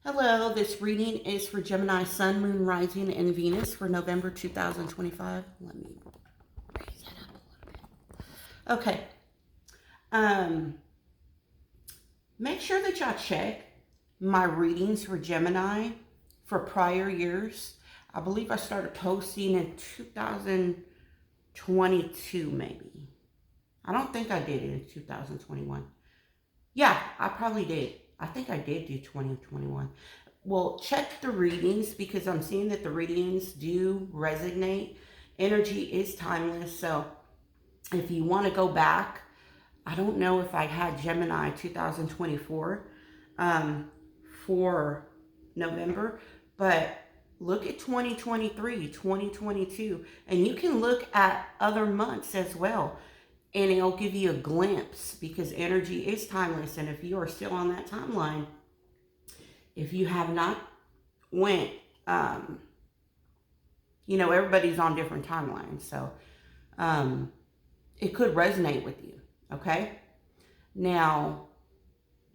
Hello, this reading is for Gemini Sun, Moon, Rising, and Venus for November 2025. Let me raise that up a little bit. Okay. Make sure that y'all check my readings for Gemini for prior years. I believe I started posting in 2022, maybe. I don't think I did it in 2021. Yeah, I probably did. I think I did do 2021. Well, check the readings because I'm seeing that the readings do resonate. Energy is timeless. So if you want to go back, I don't know if I had Gemini 2024 for November, but look at 2023, 2022, and you can look at other months as well. And it'll give you a glimpse because energy is timeless. And if you are still on that timeline, if you have not went, everybody's on different timelines. So it could resonate with you. Okay. Now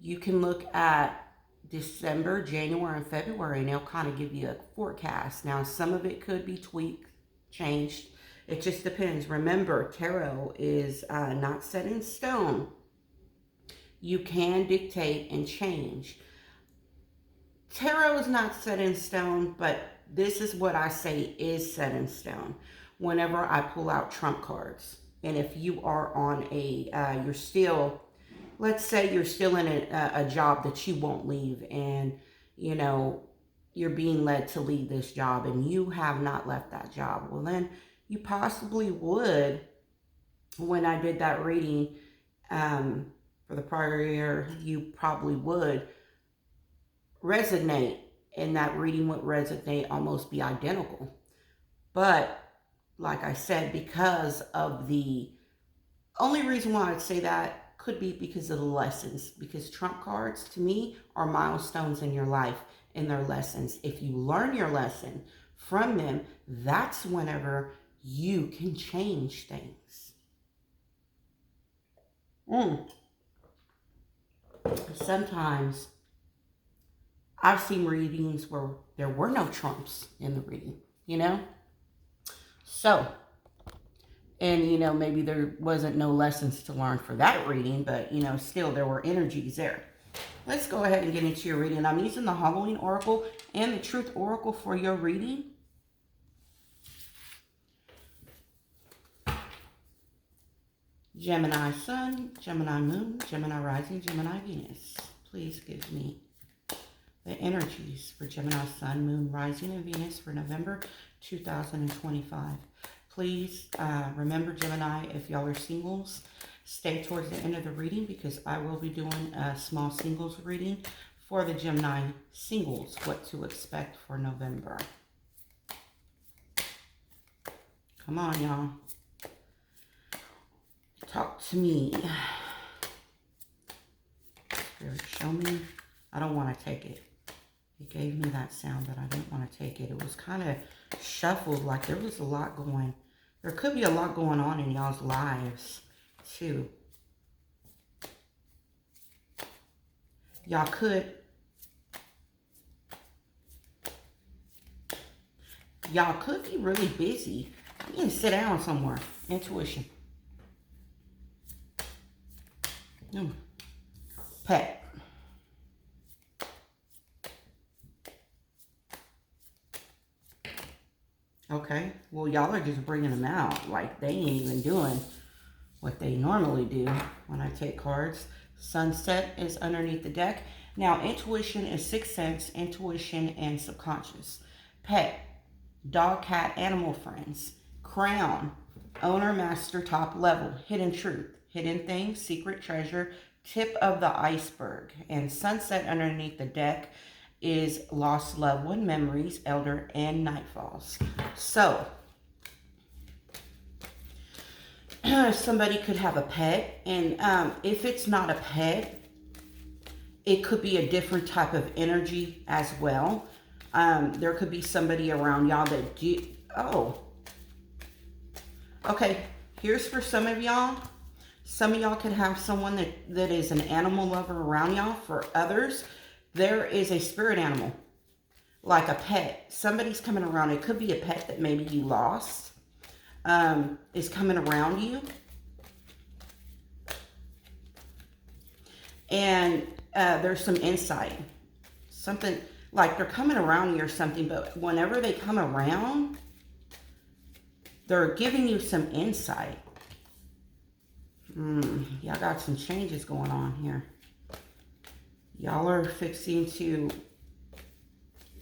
you can look at December, January, and February, and it'll kind of give you a forecast. Now, some of it could be tweaked, changed. It just depends. Remember, tarot is not set in stone. You can dictate and change. Tarot is not set in stone, but this is what I say is set in stone whenever I pull out trump cards. And if you are on you're still, let's say you're still in a job that you won't leave, and, you're being led to leave this job and you have not left that job. Well, then you possibly would, when I did that reading for the prior year, you probably would resonate, and that reading would resonate, almost be identical. But like I said, because of the only reason why I'd say that could be because of the lessons, because trump cards to me are milestones in your life and their lessons. If you learn your lesson from them, that's whenever you can change things. Sometimes I've seen readings where there were no trumps in the reading, So, and, maybe there wasn't no lessons to learn for that reading, but, still there were energies there. Let's go ahead and get into your reading. I'm using the Halloween Oracle and the Truth Oracle for your reading. Gemini Sun, Gemini Moon, Gemini Rising, Gemini Venus. Please give me the energies for Gemini Sun, Moon, Rising, and Venus for November 2025. Please remember, Gemini, if y'all are singles, stay towards the end of the reading because I will be doing a small singles reading for the Gemini singles, what to expect for November. Come on, y'all. Talk to me. Spirit, show me. I don't want to take it. It gave me that sound, but I didn't want to take it. It was kind of shuffled, like there was a lot going. There could be a lot going on in y'all's lives, too. Y'all could be really busy. You can sit down somewhere. Intuition. Pet. Okay, well, y'all are just bringing them out. Like, they ain't even doing what they normally do when I take cards. Sunset is underneath the deck. Now, intuition is sixth sense, intuition, and subconscious. Pet, dog, cat, animal friends. Crown, owner, master, top level. Hidden truth, hidden thing, secret treasure, tip of the iceberg. And sunset underneath the deck is lost loved one, memories, elder, and nightfalls. So, somebody could have a pet, and if it's not a pet, it could be a different type of energy as well. There could be somebody around y'all that do, okay, here's for some of y'all. Some of y'all could have someone that is an animal lover around y'all. For others, There is a spirit animal, like a pet. Somebody's coming around. It could be a pet that maybe you lost, is coming around you. And there's some insight. Something like they're coming around you or something, but whenever they come around, they're giving you some insight. Y'all got some changes going on here. Y'all are fixing to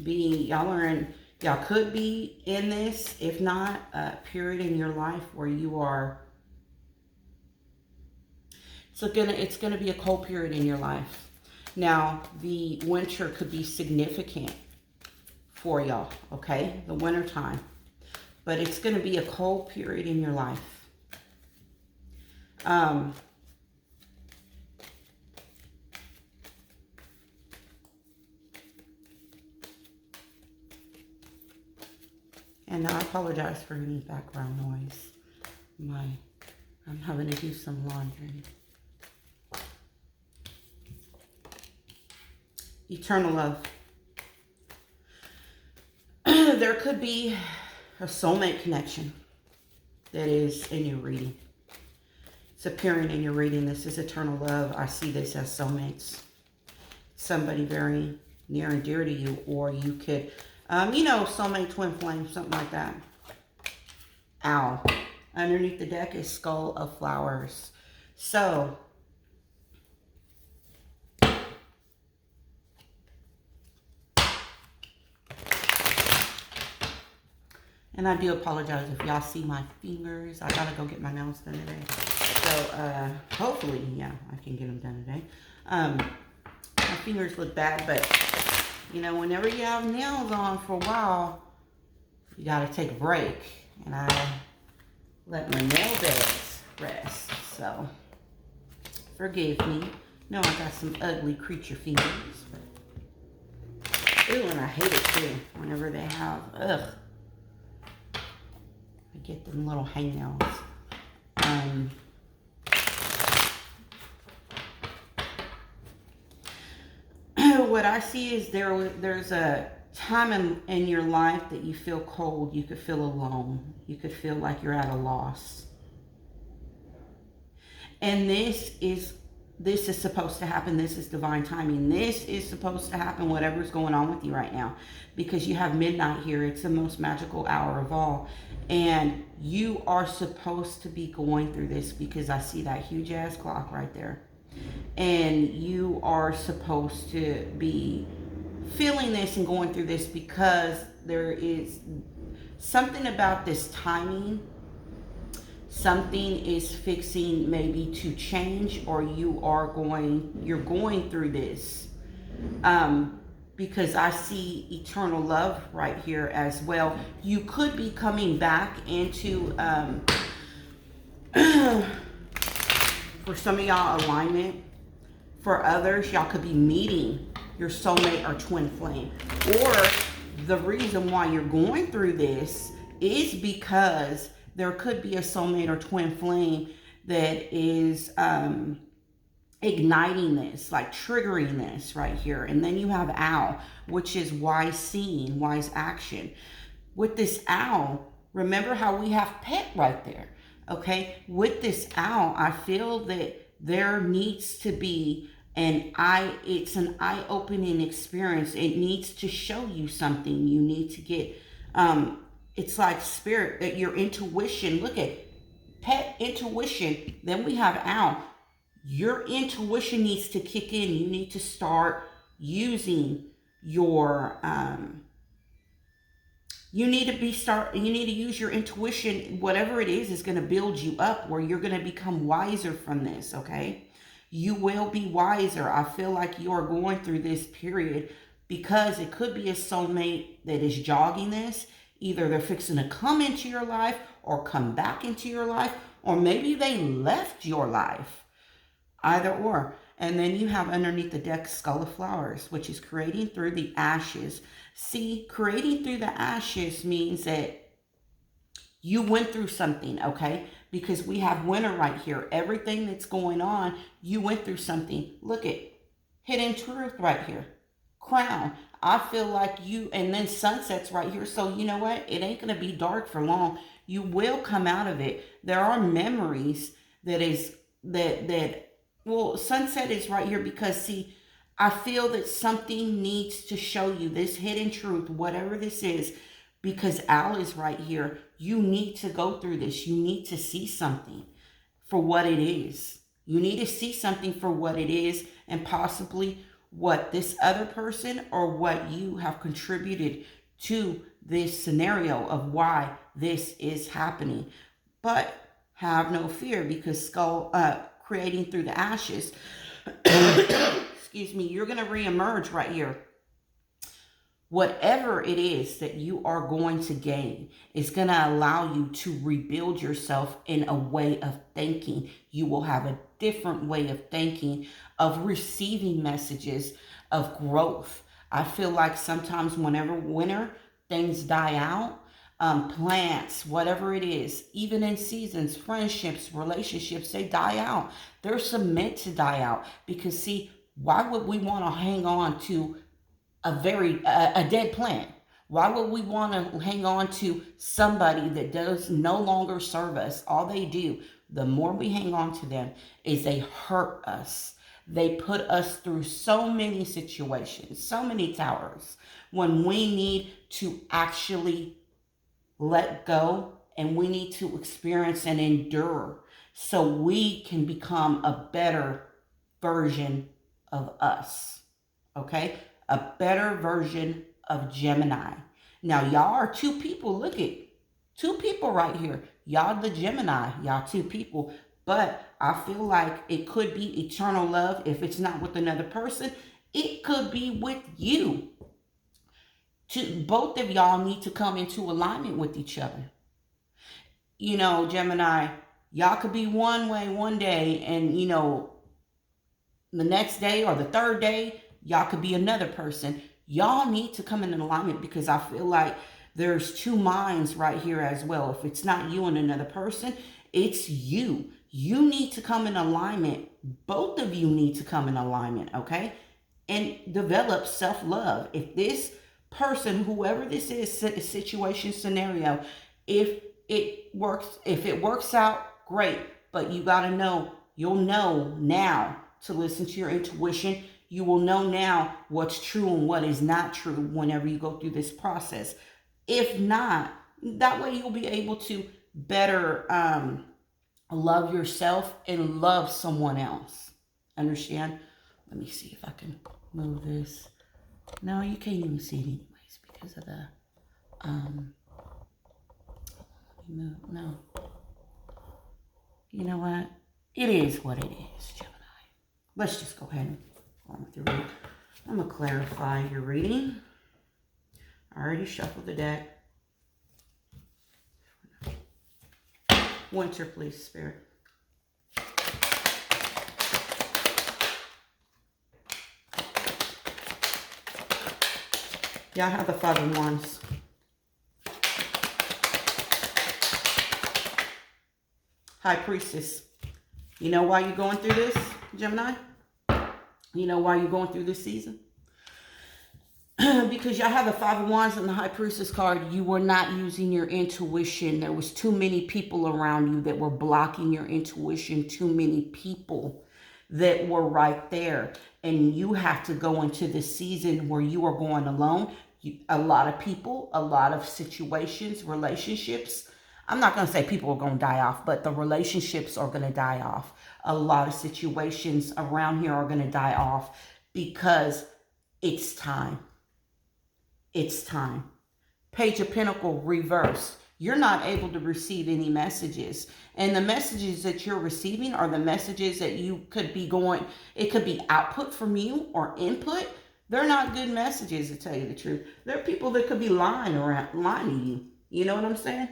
be, y'all could be in this, if not, a period in your life where you are, it's gonna be a cold period in your life. Now, the winter could be significant for y'all, okay? The winter time. But it's gonna be a cold period in your life. And I apologize for any background noise. I'm having to do some laundry. Eternal love. There could be a soulmate connection that is in your reading. It's appearing in your reading. This is eternal love. I see this as soulmates. Somebody very near and dear to you, or you could, soulmate, twin flame, something like that. Owl. Underneath the deck is skull of flowers. So, and I do apologize if y'all see my fingers. I gotta go get my nails done today. So, hopefully, yeah, I can get them done today. My fingers look bad, but, whenever you have nails on for a while, you gotta take a break. And I let my nail beds rest. So, forgive me. No, I got some ugly creature fingers. But, ooh, and I hate it too. Whenever they have, I get them little hangnails. What I see is there's a time in your life that you feel cold. You could feel alone. You could feel like you're at a loss. And this is supposed to happen. This is divine timing. This is supposed to happen, whatever's going on with you right now. Because you have midnight here. It's the most magical hour of all. And you are supposed to be going through this, because I see that huge ass clock right there. And you are supposed to be feeling this and going through this, because there is something about this timing. Something is fixing maybe to change, or you're going through this. Because I see eternal love right here as well. You could be coming back into, for some of y'all, alignment. For others, y'all could be meeting your soulmate or twin flame. Or the reason why you're going through this is because there could be a soulmate or twin flame that is igniting this, like triggering this right here. And then you have owl, which is wise seeing, wise action. With this owl, remember how we have pet right there, okay? With this owl, I feel that there needs to be it's an eye-opening experience. It needs to show you something. You need to get, it's like spirit, that your intuition, look at pet, intuition. Then we have owl. Your intuition needs to kick in. You need to start using your, you need to use your intuition. Whatever it is going to build you up, where you're going to become wiser from this, okay? You will be wiser. I feel like you are going through this period, because it could be a soulmate that is jogging this. Either they're fixing to come into your life or come back into your life, or maybe they left your life. Either or. And then you have underneath the deck skull of flowers, which is creating through the ashes. See, creating through the ashes means that you went through something, okay? Because we have winter right here. Everything that's going on, you went through something. Look at hidden truth right here. crown. I feel like you, and then sunset's right here. So you know what? It ain't going to be dark for long. You will come out of it. There are memories that is, well, sunset is right here because see, I feel that something needs to show you this hidden truth, whatever this is, because Al is right here. You need to go through this. You need to see something for what it is. You need to see something for what it is, and possibly what this other person or what you have contributed to this scenario of why this is happening. But have no fear, because creating through the ashes, excuse me, you're going to reemerge right here. Whatever it is that you are going to gain is going to allow you to rebuild yourself in a way of thinking. You will have a different way of thinking, of receiving messages of growth. I feel like sometimes whenever winter, things die out, plants, whatever it is, even in seasons, friendships, relationships, they die out. They're meant to die out because see, why would we want to hang on to a dead plant? Why would we want to hang on to somebody that does no longer serve us? All they do, the more we hang on to them, is they hurt us. They put us through so many situations, so many towers, when we need to actually let go, and we need to experience and endure so we can become a better version of us. Okay? A better version of Gemini. Now, y'all are two people. Look at two people right here. Y'all the Gemini. Y'all two people. But I feel like it could be eternal love. If it's not with another person, it could be with you. Both of y'all need to come into alignment with each other. You know, Gemini, y'all could be one way one day, and you know, the next day or the third day, y'all could be another person. Y'all need to come in alignment, because I feel like there's two minds right here as well. If it's not you and another person, it's you. You need to come in alignment. Both of you need to come in alignment, okay? And develop self-love. If this person, whoever this is, situation, scenario, if it works out, great. But you got to know, you'll know now to listen to your intuition. You will know now what's true and what is not true whenever you go through this process. If not, that way you'll be able to better love yourself and love someone else. Understand? Let me see if I can move this. No, you can't even see it anyways because of the no. You know what? It is what it is, Gemini. Let's just go ahead and go on with your reading. I'm going to clarify your reading. I already shuffled the deck. Winter, please, Spirit. Yeah, I have the Five of Wands. High Priestess. You know why you're going through this, Gemini? You know why you're going through this season? Because y'all have the Five of Wands and the High Priestess card. You were not using your intuition. There was too many people around you that were blocking your intuition. Too many people that were right there. And you have to go into this season where you are going alone. A lot of people, a lot of situations, relationships. I'm not going to say people are going to die off, but the relationships are going to die off. A lot of situations around here are going to die off because it's time. It's time. Page of Pentacles reversed. You're not able to receive any messages. And the messages that you're receiving are the messages that you could be going, it could be output from you or input. They're not good messages, to tell you the truth. There are people that could be lying to you. You know what I'm saying?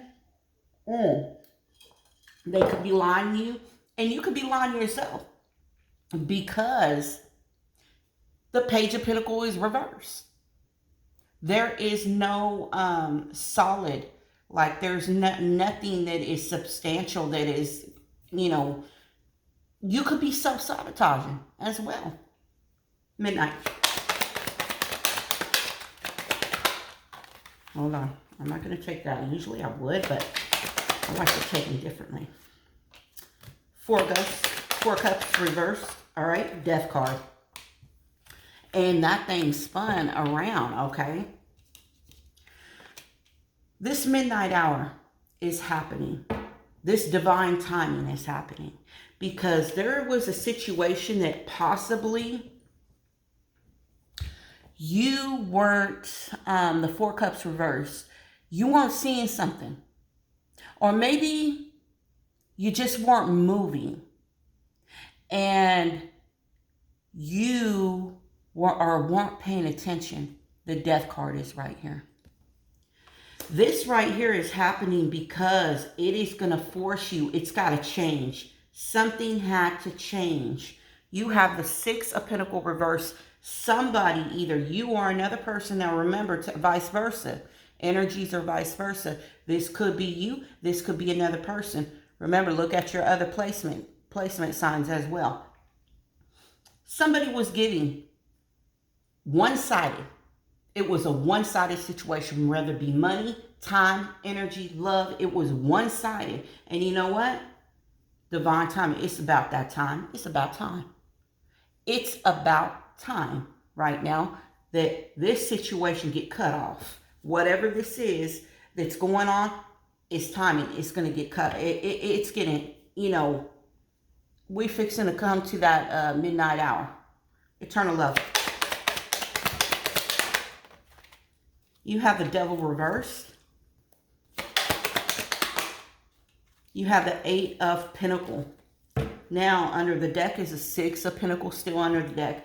They could be lying to you, and you could be lying to yourself, because the Page of Pentacles is reversed. There is no solid, like there's nothing that is substantial that is, you know, you could be self-sabotaging as well. Midnight. Hold on. I'm not going to take that. Usually I would, but I like to take them differently. Four cups reversed. All right. Death card. And that thing spun around, okay? This midnight hour is happening. This divine timing is happening. Because there was a situation that possibly you weren't, the Four Cups reversed, you weren't seeing something. Or maybe you just weren't moving. And you weren't paying attention. The Death card is right here. This right here is happening because it is going to force you. It's got to change. Something had to change. You have the Six of Pentacles reversed. Somebody, either you or another person. Now remember, vice versa. Energies are vice versa. This could be you. This could be another person. Remember, look at your other placement signs as well. Somebody was giving one-sided. It was a one-sided situation, whether it be money, time, energy, love. It was one-sided. And you know what? Divine timing. It's about that time. It's about time. It's about time right now that this situation get cut off. Whatever this is that's going on, it's timing. It's going to get cut. It's getting, you know, we fixing to come to that midnight hour. Eternal love. You have the Devil reversed. You have the Eight of Pentacles. Now, under the deck is a Six of Pentacles still under the deck.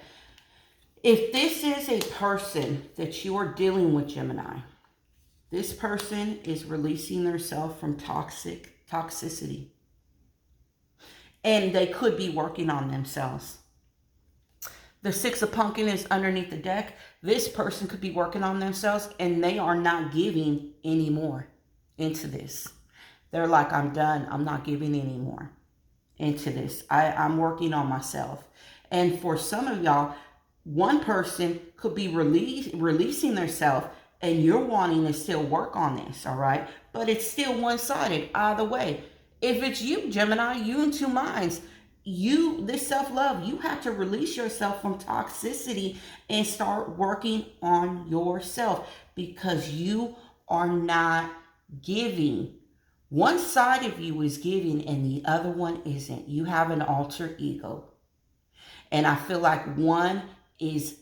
If this is a person that you are dealing with, Gemini, this person is releasing themselves from toxicity. And they could be working on themselves. The Six of Pumpkin is underneath the deck. This person could be working on themselves and they are not giving anymore into this. They're like, I'm done. I'm not giving anymore into this. I'm working on myself. And for some of y'all, one person could be releasing themselves and you're wanting to still work on this, all right? But it's still one-sided either way. If it's you, Gemini, you in two minds. This self-love, you have to release yourself from toxicity and start working on yourself because you are not giving. One side of you is giving and the other one isn't. You have an alter ego. And I feel like one is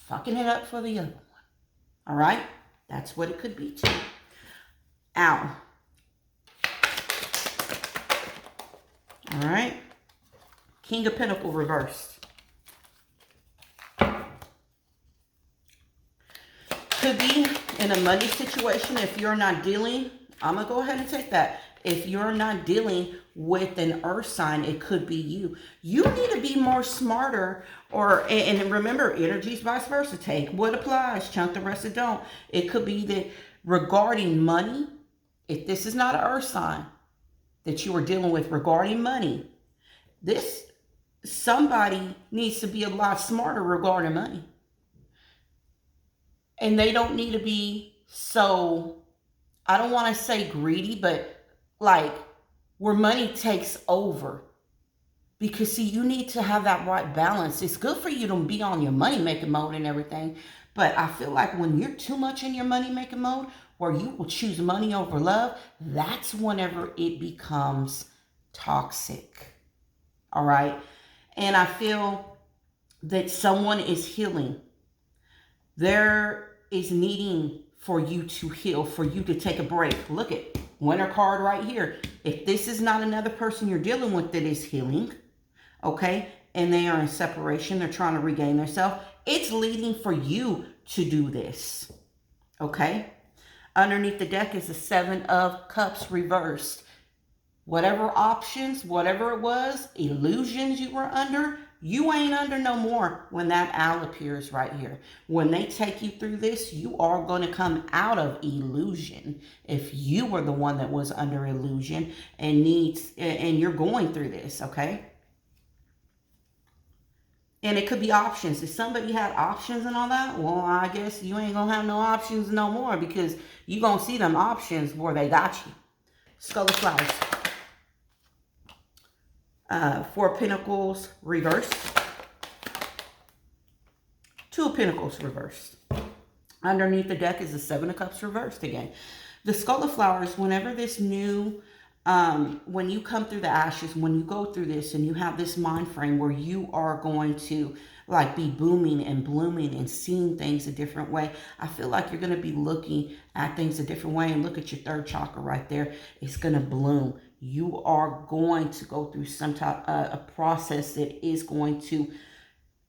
fucking it up for the other one. All right? That's what it could be too. Ow. All right? King of Pentacles reversed. Could be in a money situation if you're not dealing. I'm going to go ahead and take that. If you're not dealing with an earth sign, it could be you. You need to be more smarter and remember, energies vice versa. Take what applies, chunk the rest that don't. It could be that regarding money, if this is not an earth sign that you are dealing with regarding money, somebody needs to be a lot smarter regarding money. And they don't need to be so, I don't want to say greedy, but like where money takes over. Because see, you need to have that right balance. It's good for you to be on your money making mode and everything. But I feel like when you're too much in your money making mode, where you will choose money over love, that's whenever it becomes toxic. All right. And I feel that someone is healing. There is needing for you to heal, for you to take a break. Look at Winter card right here. If this is not another person you're dealing with that is healing, okay, and they are in separation, they're trying to regain themselves, it's leading for you to do this, okay? Underneath the deck is the Seven of Cups reversed. Whatever options, whatever it was, illusions you were under, you ain't under no more when that owl appears right here. When they take you through this, you are going to come out of illusion. If you were the one that was under illusion and you're going through this, okay? And it could be options. If somebody had options and all that, well, I guess you ain't gonna have no options no more, because you gonna see them options where they got you. Skull of Flowers. Four of Pentacles reversed. Two of Pentacles reversed. Underneath the deck is the Seven of Cups reversed again. The Skull of Flowers, whenever this new, when you come through the ashes, when you go through this and you have this mind frame where you are going to like be booming and blooming and seeing things a different way, I feel like you're going to be looking at things a different way. And look at your third chakra right there. It's going to bloom. You are going to go through some type a process that is going to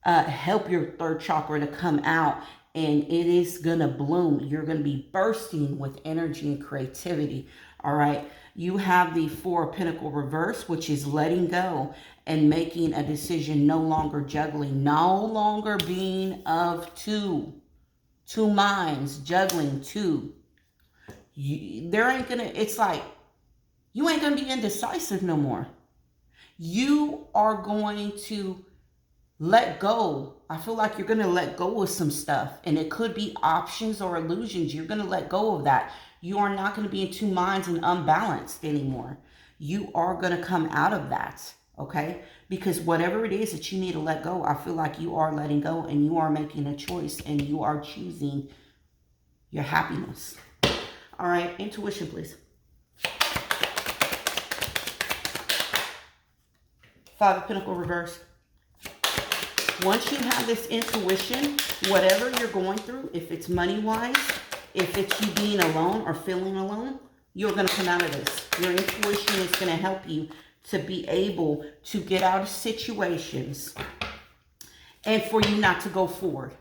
help your third chakra to come out, and it is gonna bloom. You're gonna be bursting with energy and creativity. All right, you have the Four of Pentacles reverse, which is letting go and making a decision, no longer juggling, no longer being of two minds, juggling two. It's like you ain't gonna be indecisive no more. You are going to let go. I feel like you're going to let go of some stuff, and it could be options or illusions. You're going to let go of that. You are not going to be in two minds and unbalanced anymore. You are going to come out of that, okay? Because whatever it is that you need to let go, I feel like you are letting go, and you are making a choice, and you are choosing your happiness. All right, intuition, please. Five of Pentacles reverse. Once you have this intuition, whatever you're going through, if it's money-wise, if it's you being alone or feeling alone, you're going to come out of this. Your intuition is going to help you to be able to get out of situations and for you not to go forward.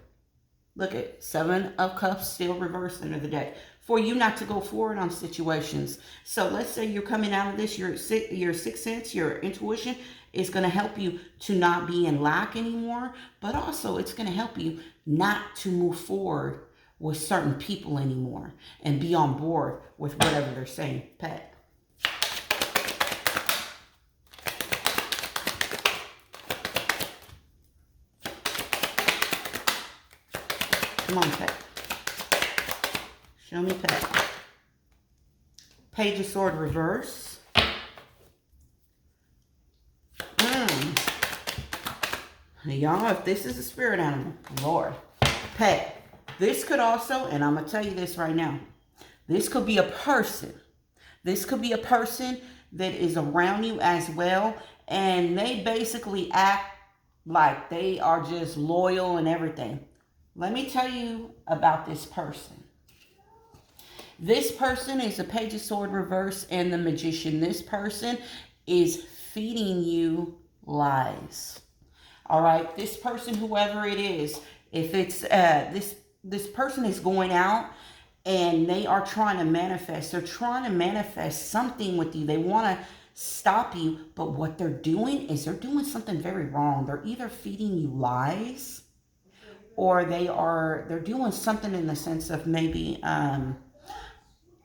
Look at Seven of Cups still reversed under the deck. For you not to go forward on situations. So let's say you're coming out of this, your sixth sense, your intuition is going to help you to not be in lack anymore, but also it's going to help you not to move forward with certain people anymore and be on board with whatever they're saying. Pet. Come on, Pet. Show me Pet. Page of Swords reverse. Y'all, if this is a spirit animal, Lord. Pet. This could also, and I'm going to tell you this right now, this could be a person. This could be a person that is around you as well, and they basically act like they are just loyal and everything. Let me tell you about this person. This person is a Page of Swords reverse and the Magician. This person is feeding you lies. All right, this person, whoever it is, if it's this person is going out and they are trying to manifest. They're trying to manifest something with you. They want to stop you, but what they're doing is they're doing something very wrong. They're either feeding you lies, or they're doing something in the sense of maybe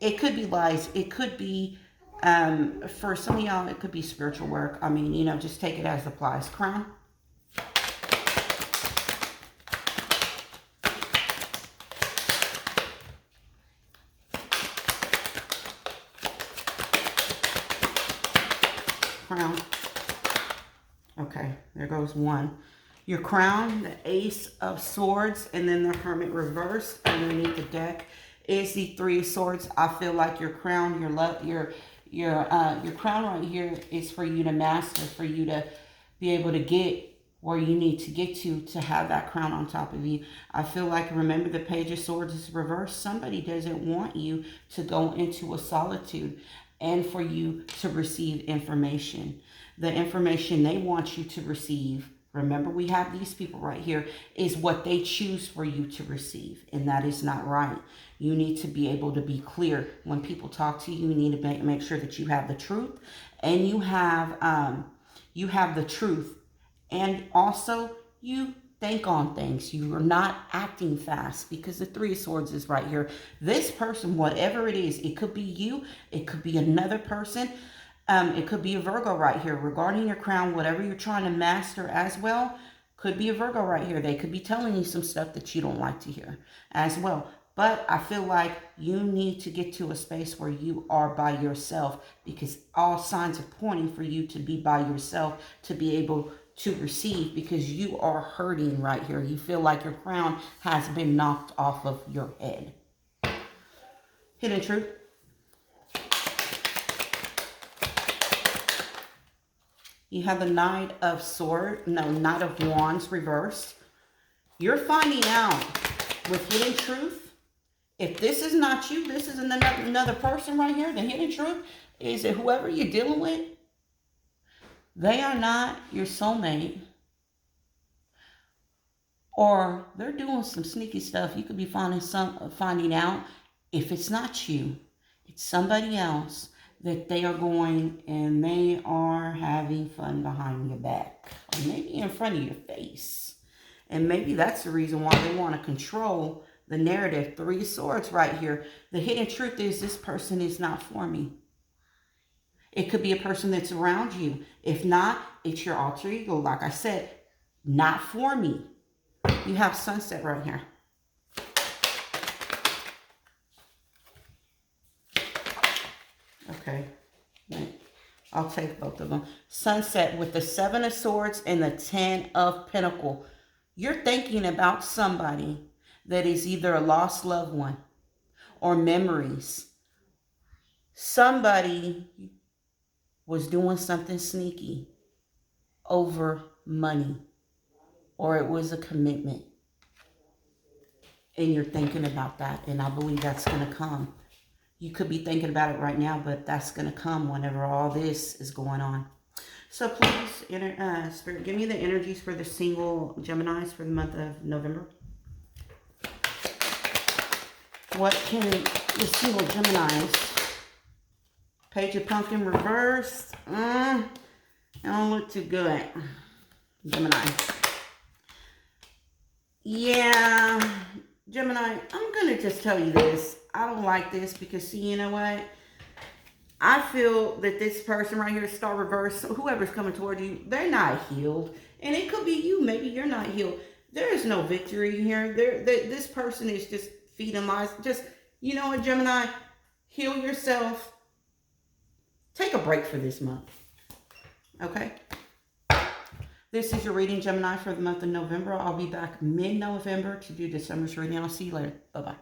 it could be lies. It could be for some of y'all, it could be spiritual work. I mean, just take it as applies. Crown. Crown. Okay, there goes one. Your crown, the Ace of Swords, and then the Hermit reversed underneath the deck is the Three of Swords. I feel like your crown, your crown right here is for you to master, for you to be able to get where you need to get to have that crown on top of you. I feel like, remember, the Page of Swords is reversed. Somebody doesn't want you to go into a solitude and for you to receive information. The information they want you to receive, remember, we have these people right here, is what they choose for you to receive. And that is not right. You need to be able to be clear. When people talk to you, you need to make sure that you have the truth. And you have the truth. And also, you think on things. You are not acting fast, because the Three of Swords is right here. This person, whatever it is, it could be you. It could be another person. It could be a Virgo right here. Regarding your crown, whatever you're trying to master as well, Could be a Virgo right here. They could be telling you some stuff that you don't like to hear as well. But I feel like you need to get to a space where you are by yourself, because all signs are pointing for you to be by yourself, to be able to receive, because you are hurting right here. You feel like your crown has been knocked off of your head. Hidden truth. You have the Knight of Wands reversed. You're finding out with hidden truth. If this is not you, this is another person right here. The hidden truth is that whoever you're dealing with, they are not your soulmate. Or they're doing some sneaky stuff. You could be finding out, if it's not you, it's somebody else, that they are going and they are having fun behind your back. Or maybe in front of your face. And maybe that's the reason why they want to control the narrative. 3 of Swords right here. The hidden truth is this person is not for me. It could be a person that's around you. If not, it's your alter ego. Like I said, not for me. You have Sunset right here. Okay. I'll take both of them. Sunset with the 7 of Swords and the 10 of Pentacles. You're thinking about somebody that is either a lost loved one or memories. Somebody was doing something sneaky over money, or it was a commitment. And you're thinking about that, and I believe that's going to come. You could be thinking about it right now, but that's going to come whenever all this is going on. So please, Spirit, give me the energies for the single Geminis for the month of November. What can the single Geminis? Page of Pumpkin reversed. I don't look too good. Gemini. Yeah, Gemini, I'm going to just tell you this. I don't like this because, see, you know what? I feel that this person right here, Star Reverse, whoever's coming toward you, they're not healed. And it could be you. Maybe you're not healed. There is no victory here. This person is just feeding lies. Just, you know what, Gemini? Heal yourself. Take a break for this month. Okay? This is your reading, Gemini, for the month of November. I'll be back mid-November to do December's reading. I'll see you later. Bye-bye.